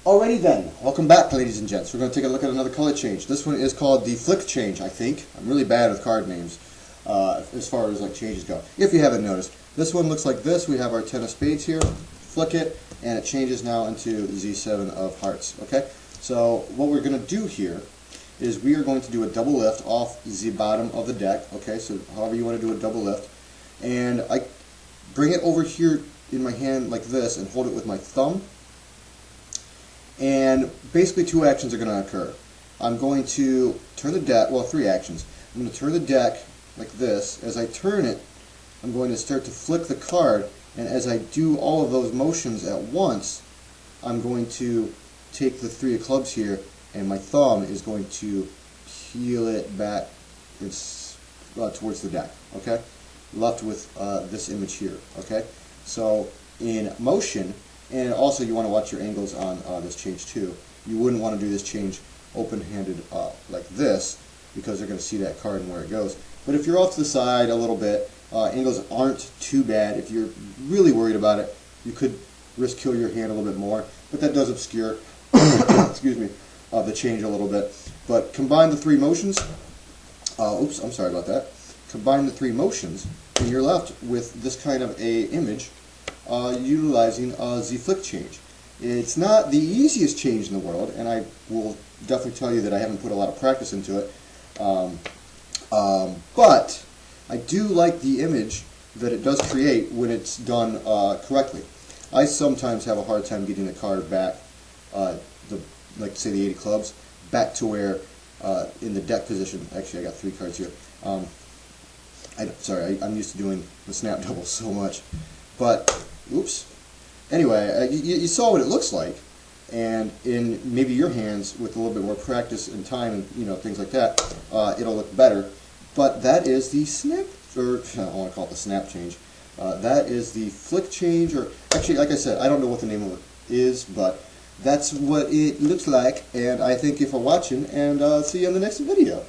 Alrighty then, welcome back ladies and gents. We're going to take a look at another color change. This one is called the Flick Change, I think. I'm really bad with card names as far as like changes go. If you haven't noticed, this one looks like this. We have our 10 of spades here, flick it, and it changes now into Z7 of hearts. Okay, so what we're going to do here is we are going to do a double lift off the bottom of the deck. Okay, so however you want to do a double lift. And I bring it over here in my hand like this and hold it with my thumb. And basically two actions are going to occur. I'm going to turn the deck, well, three actions. I'm going to turn the deck like this. As I turn it, I'm going to start to flick the card, and as I do all of those motions at once, I'm going to take the three of clubs here, and my thumb is going to peel it back towards the deck, okay? Left with this image here, okay? So in motion, and also you want to watch your angles on this change too. You wouldn't want to do this change open-handed like this, because they're going to see that card and where it goes. But if you're off to the side a little bit, angles aren't too bad. If you're really worried about it, you could risk kill your hand a little bit more, but that does obscure excuse me, the change a little bit. But combine the three motions, oops, I'm sorry about that. Combine the three motions, and you're left with this kind of a image utilizing the Flick change. It's not the easiest change in the world, and I will definitely tell you that I haven't put a lot of practice into it, but I do like the image that it does create when it's done correctly. I sometimes have a hard time getting the card back, like say the 8 of clubs, back to where in the deck position. Actually, I got three cards here. I'm used to doing the snap double so much, but oops. Anyway, you saw what it looks like, and in maybe your hands with a little bit more practice and time and things like that, it'll look better. But that is the snap, or I don't want to call it the snap change. That is the Flick change, or actually, like I said, I don't know what the name of it is, but that's what it looks like. And I thank you for watching, and see you in the next video.